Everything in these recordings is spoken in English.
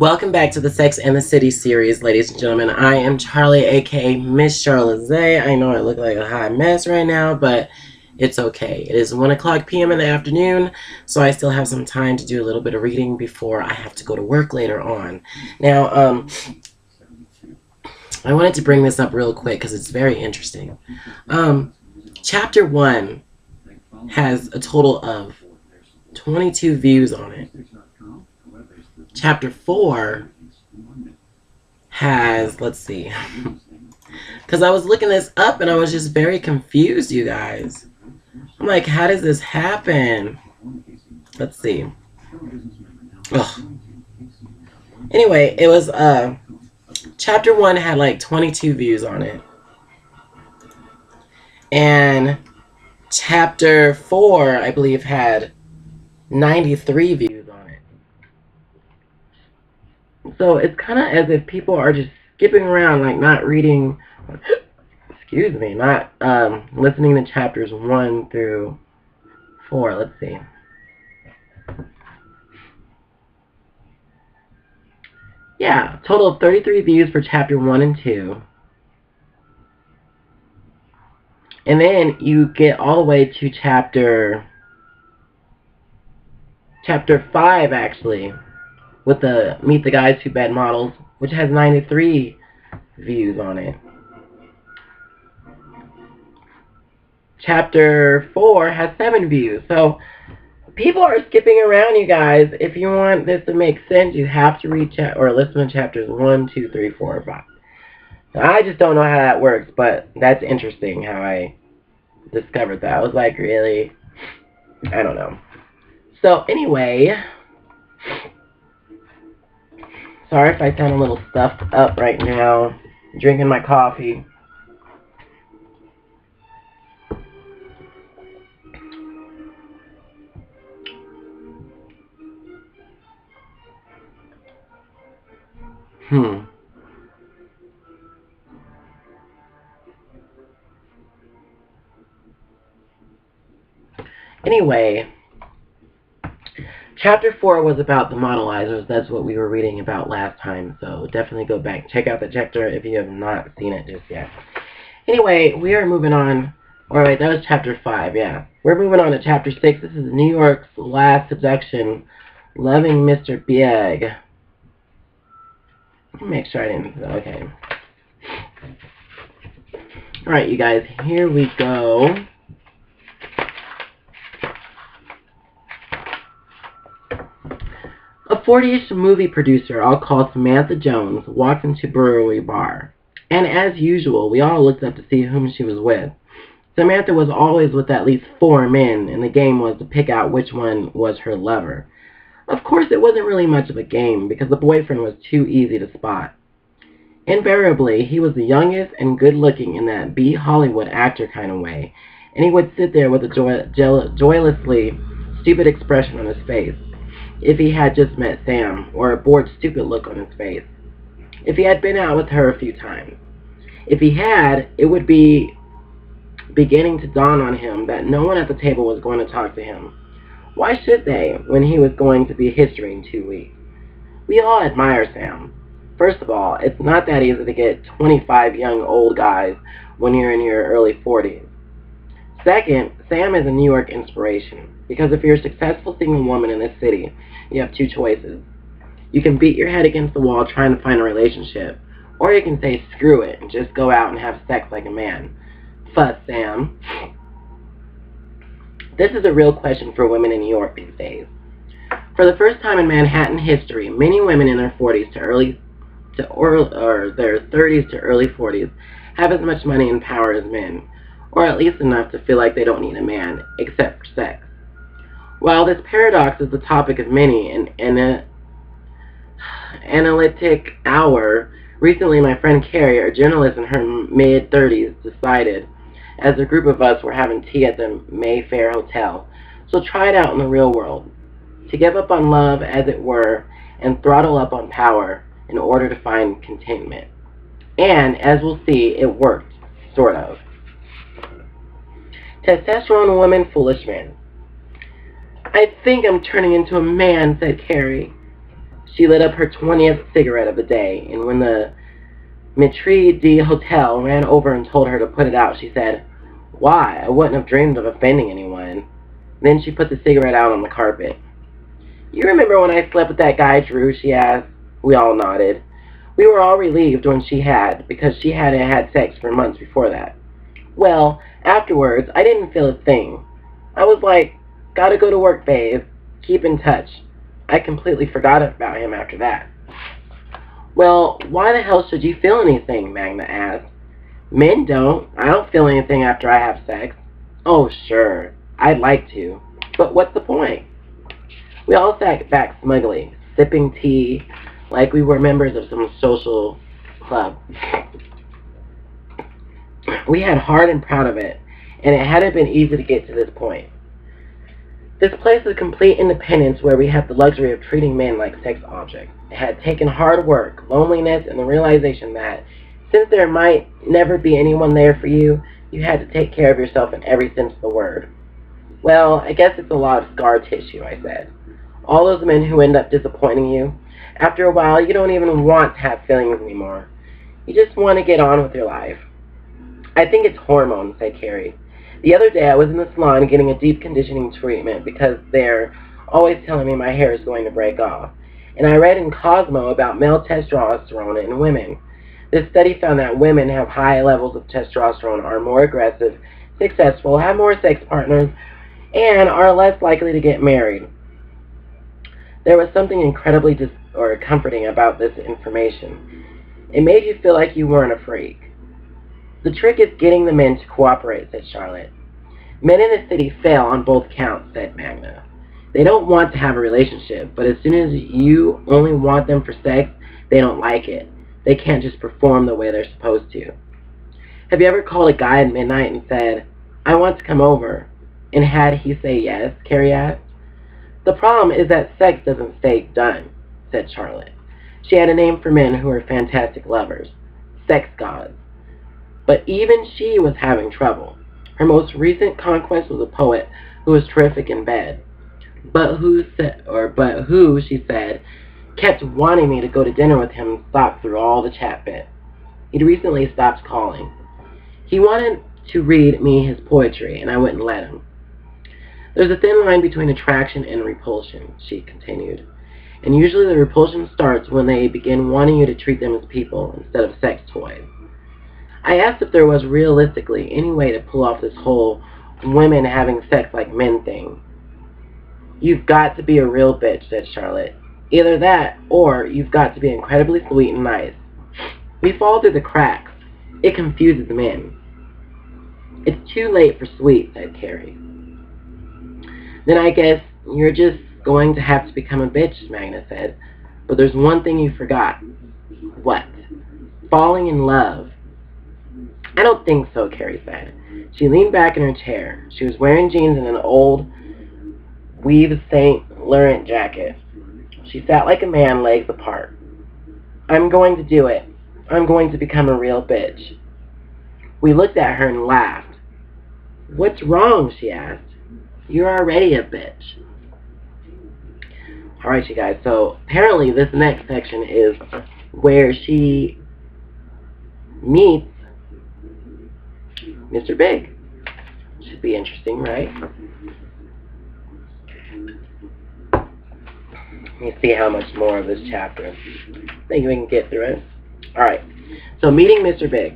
Welcome back to the Sex and the City series, ladies and gentlemen. I am Charlie, aka Miss Charlotte Zay. I know I look like a hot mess right now, but it's okay. It is 1 o'clock p.m. in the afternoon, so I still have some time to do a little bit of reading before I have to go to work later on. Now, I wanted to bring this up real quick because it's very interesting. Chapter 1 has a total of 22 views on it. Chapter 4 has, let's see, because I was looking this up and I was just very confused, you guys. I'm like, how does this happen? Let's see. Ugh. Anyway, it was, Chapter 1 had like 22 views on it. And Chapter 4, I believe, had 93 views on it. So it's kind of as if people are just skipping around, like not reading, excuse me, not listening to chapters 1 through 4. Let's see. Yeah, total of 33 views for chapter 1 and 2. And then you get all the way to chapter 5, actually, with the Meet the Guys Who Bed models, which has 93 views on it. Chapter 4 has 7 views. So people are skipping around, you guys. If you want this to make sense, you have to read or listen to chapters 1, 2, 3, 4, and 5. I just don't know how that works, but that's interesting how I discovered that. I was like, really? I don't know. So anyway, sorry if I sound a little stuffed up right now, drinking my coffee. Anyway, chapter 4 was about the modelizers. That's what we were reading about last time. So definitely go back. Check out the chapter if you have not seen it just yet. Anyway, we are moving on. Alright, that was chapter 5, yeah. We're moving on to chapter 6. This is New York's Last Seduction, Loving Mr. Big. Let me make sure I didn't... Okay. Alright, you guys, here we go. A 40-ish movie producer I'll call Samantha Jones walked into brewery bar. And as usual, we all looked up to see whom she was with. Samantha was always with at least 4 men, and the game was to pick out which one was her lover. Of course, it wasn't really much of a game, because the boyfriend was too easy to spot. Invariably, he was the youngest and good-looking in that B-Hollywood actor kind of way, and he would sit there with a joylessly stupid expression on his face. If he had just met Sam, or a bored, stupid look on his face. If he had been out with her a few times. If he had, it would be beginning to dawn on him that no one at the table was going to talk to him. Why should they, when he was going to be history in 2 weeks? We all admire Sam. First of all, it's not that easy to get 25 young old guys when you're in your early 40s. Second, Sam is a New York inspiration. Because if you're a successful single woman in this city, you have 2 choices. You can beat your head against the wall trying to find a relationship, or you can say screw it and just go out and have sex like a man. Fuss, Sam. This is a real question for women in New York these days. For the first time in Manhattan history, many women in their 40s or their 30s to early 40s have as much money and power as men, or at least enough to feel like they don't need a man, except for sex. While this paradox is the topic of many an analytic hour, recently my friend Carrie, a journalist in her mid-30s, decided, as a group of us were having tea at the Mayfair Hotel, so try it out in the real world, to give up on love, as it were, and throttle up on power in order to find contentment. And, as we'll see, it worked, sort of. Testosterone woman, foolish men. I think I'm turning into a man, said Carrie. She lit up her 20th cigarette of the day, and when the maitre d' hotel ran over and told her to put it out, she said, "Why? I wouldn't have dreamed of offending anyone." Then she put the cigarette out on the carpet. "You remember when I slept with that guy, Drew?" she asked. We all nodded. We were all relieved when she had, because she hadn't had sex for months before that. Well, afterwards, I didn't feel a thing. I was like, "Gotta go to work, babe. Keep in touch." I completely forgot about him after that. "Well, why the hell should you feel anything?" Magna asked. "Men don't. I don't feel anything after I have sex." "Oh, sure. I'd like to. But what's the point?" We all sat back smugly, sipping tea like we were members of some social club. We had hard and proud of it, and it hadn't been easy to get to this point. This place of complete independence where we have the luxury of treating men like sex objects. It had taken hard work, loneliness, and the realization that since there might never be anyone there for you, you had to take care of yourself in every sense of the word. "Well, I guess it's a lot of scar tissue," I said. "All those men who end up disappointing you. After a while, you don't even want to have feelings anymore. You just want to get on with your life." "I think it's hormones," said Carrie. "The other day I was in the salon getting a deep conditioning treatment because they're always telling me my hair is going to break off. And I read in Cosmo about male testosterone in women. This study found that women have high levels of testosterone, are more aggressive, successful, have more sex partners, and are less likely to get married." There was something incredibly comforting about this information. It made you feel like you weren't a freak. "The trick is getting the men to cooperate," said Charlotte. "Men in the city fail on both counts," said Magna. "They don't want to have a relationship, but as soon as you only want them for sex, they don't like it. They can't just perform the way they're supposed to." "Have you ever called a guy at midnight and said, 'I want to come over,' and had he say yes?" Carrie asked. "The problem is that sex doesn't stay done," said Charlotte. She had a name for men who were fantastic lovers, sex gods. But even she was having trouble. Her most recent conquest was a poet who was terrific in bed, but who, she said, kept wanting me to go to dinner with him and stop through all the chat bit. He'd recently stopped calling. He wanted to read me his poetry, and I wouldn't let him. "There's a thin line between attraction and repulsion," she continued. "And usually the repulsion starts when they begin wanting you to treat them as people instead of sex toys." I asked if there was realistically any way to pull off this whole women having sex like men thing. "You've got to be a real bitch," said Charlotte. "Either that, or you've got to be incredibly sweet and nice. We fall through the cracks. It confuses men." "It's too late for sweet," said Carrie. "Then I guess you're just going to have to become a bitch," Magna said. "But there's one thing you forgot." "What?" "Falling in love." "I don't think so," Carrie said. She leaned back in her chair. She was wearing jeans and an old Yves Saint Laurent jacket. She sat like a man, legs apart. "I'm going to do it. I'm going to become a real bitch." We looked at her and laughed. "What's wrong?" she asked. "You're already a bitch." Alright, you guys, so apparently this next section is where she meets Mr. Big. Should be interesting, right? Let me see how much more of this chapter. I think we can get through it. Alright, so meeting Mr. Big.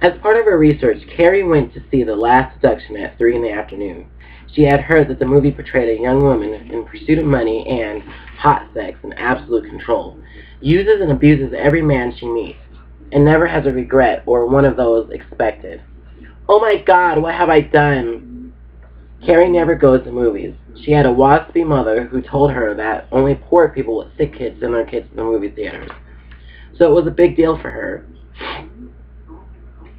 As part of her research, Carrie went to see The Last Seduction at 3 in the afternoon. She had heard that the movie portrayed a young woman in pursuit of money and hot sex and absolute control, uses and abuses every man she meets, and never has a regret or one of those expected. "Oh my God, what have I done?" Carrie never goes to movies. She had a waspy mother who told her that only poor people with sick kids send their kids to the movie theaters. So it was a big deal for her.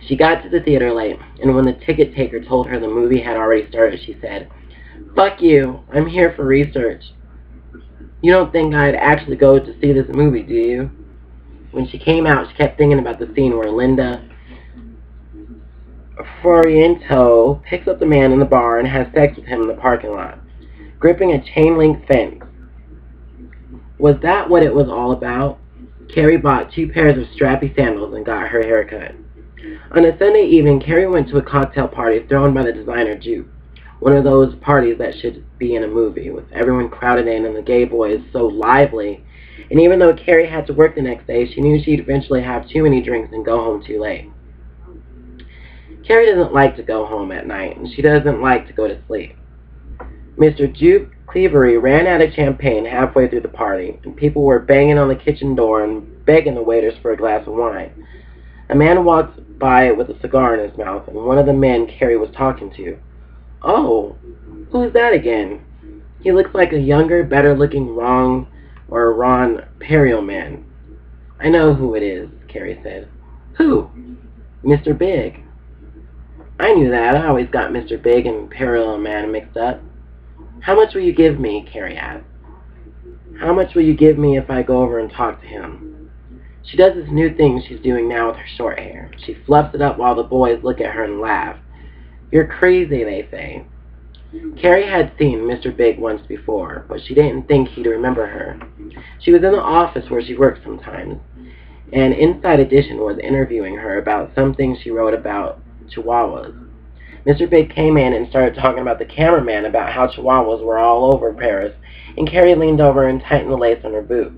She got to the theater late, and when the ticket taker told her the movie had already started, she said, "Fuck you, I'm here for research." "You don't think I'd actually go to see this movie, do you?" When she came out, she kept thinking about the scene where Linda Fiorento picks up the man in the bar and has sex with him in the parking lot, gripping a chain-link fence. Was that what it was all about? Carrie bought 2 pairs of strappy sandals and got her hair cut. On a Sunday evening, Carrie went to a cocktail party thrown by the designer Jupe. One of those parties that should be in a movie, with everyone crowded in and the gay boys so lively. And even though Carrie had to work the next day, she knew she'd eventually have too many drinks and go home too late. Carrie doesn't like to go home at night, and she doesn't like to go to sleep. Mr. Jupe Cleavery ran out of champagne halfway through the party, and people were banging on the kitchen door and begging the waiters for a glass of wine. A man walked by with a cigar in his mouth, and one of the men Carrie was talking to. "Oh, who's that again? He looks like a younger, better-looking Ron Perrielman." "I know who it is," Carrie said. "Who?" "Mr. Big." "I knew that. I always got Mr. Big and Perrielman mixed up." "How much will you give me?" Carrie asked. "How much will you give me if I go over and talk to him?" She does this new thing she's doing now with her short hair. She fluffs it up while the boys look at her and laugh. "You're crazy," they say. Carrie had seen Mr. Big once before, but she didn't think he'd remember her. She was in the office where she worked sometimes, and Inside Edition was interviewing her about some things she wrote about Chihuahuas. Mr. Big came in and started talking about the cameraman about how Chihuahuas were all over Paris, and Carrie leaned over and tightened the lace on her boot.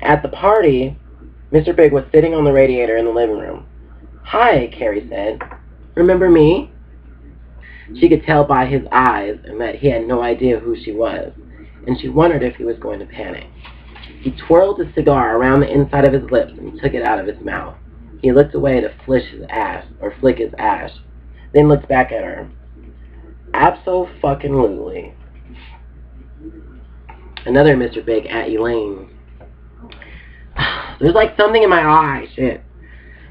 At the party, Mr. Big was sitting on the radiator in the living room. "Hi," Carrie said. "Remember me?" She could tell by his eyes and that he had no idea who she was, and she wondered if he was going to panic. He twirled the cigar around the inside of his lips and took it out of his mouth. He looked away to flick his ash, then looked back at her. "Abso-fucking-lutely." Another Mr. Big at Elaine. "There's like something in my eye, shit."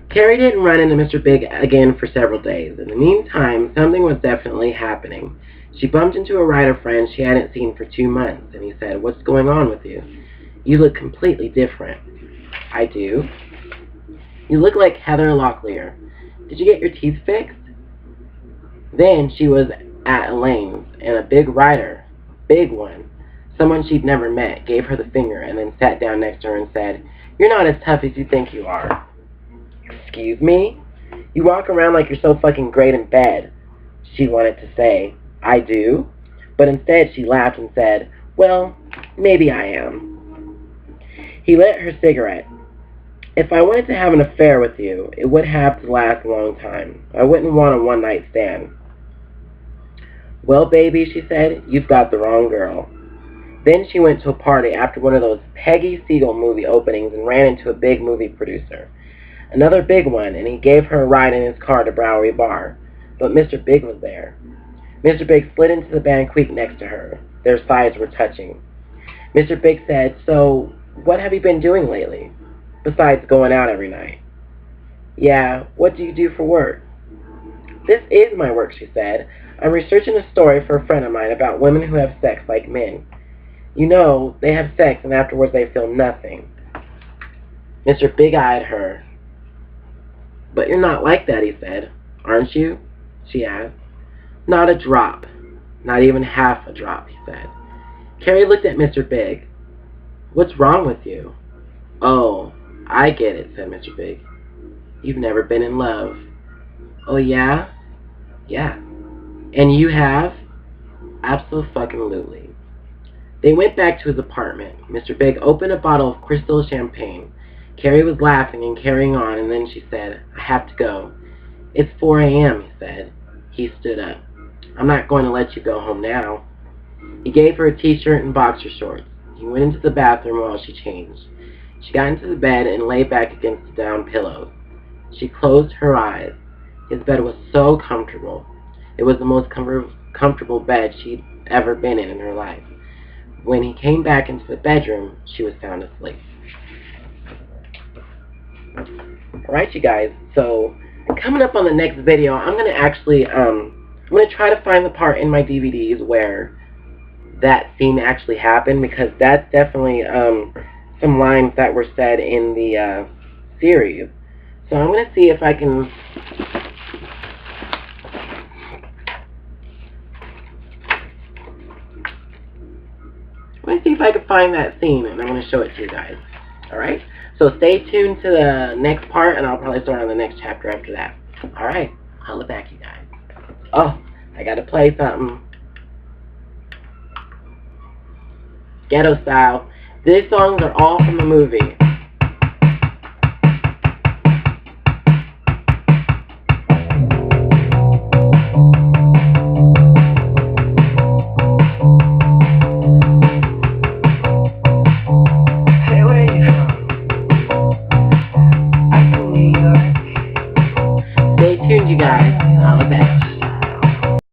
Carrie didn't run into Mr. Big again for several days. In the meantime, something was definitely happening. She bumped into a writer friend she hadn't seen for 2 months, and he said, "What's going on with you? You look completely different." "I do." "You look like Heather Locklear. Did you get your teeth fixed?" Then she was at Elaine's, and a big writer, big one, someone she'd never met, gave her the finger and then sat down next to her and said, "You're not as tough as you think you are." "Excuse me? You walk around like you're so fucking great in bed." She wanted to say, "I do," but instead she laughed and said, "Well, maybe I am." He lit her cigarette. "If I wanted to have an affair with you, it would have to last a long time. I wouldn't want a one-night stand." "Well, baby," she said, "you've got the wrong girl." Then she went to a party after one of those Peggy Siegel movie openings and ran into a big movie producer. Another big one, and he gave her a ride in his car to Bowery Bar. But Mr. Big was there. Mr. Big slid into the banquette next to her. Their sides were touching. Mr. Big said, "So, what have you been doing lately, besides going out every night?" "Yeah, what do you do for work?" "This is my work," she said. "I'm researching a story for a friend of mine about women who have sex like men. You know, they have sex and afterwards they feel nothing." Mr. Big eyed her. "But you're not like that," he said. "Aren't you?" she asked. "Not a drop. Not even half a drop," he said. Carrie looked at Mr. Big. "What's wrong with you?" "Oh, I get it," said Mr. Big. "You've never been in love." "Oh, yeah?" "Yeah." "And you have?" "Abso-fucking-lutely." They went back to his apartment. Mr. Big opened a bottle of crystal champagne. Carrie was laughing and carrying on, and then she said, "I have to go." "It's 4 a.m., he said. He stood up. "I'm not going to let you go home now." He gave her a t-shirt and boxer shorts. He went into the bathroom while she changed. She got into the bed and lay back against the down pillows. She closed her eyes. His bed was so comfortable. It was the most comfortable bed she'd ever been in her life. When he came back into the bedroom, she was sound asleep. Alright, you guys, so coming up on the next video, I'm going to actually, I'm going to try to find the part in my DVDs where that scene actually happened, because that's definitely some lines that were said in the series. So I'm going to see if I can... Let me see if I can find that scene, and I'm going to show it to you guys. Alright? So stay tuned to the next part, and I'll probably start on the next chapter after that. Alright, I'll look back, you guys. Oh, I got to play something. Ghetto Style. These songs are all from the movie.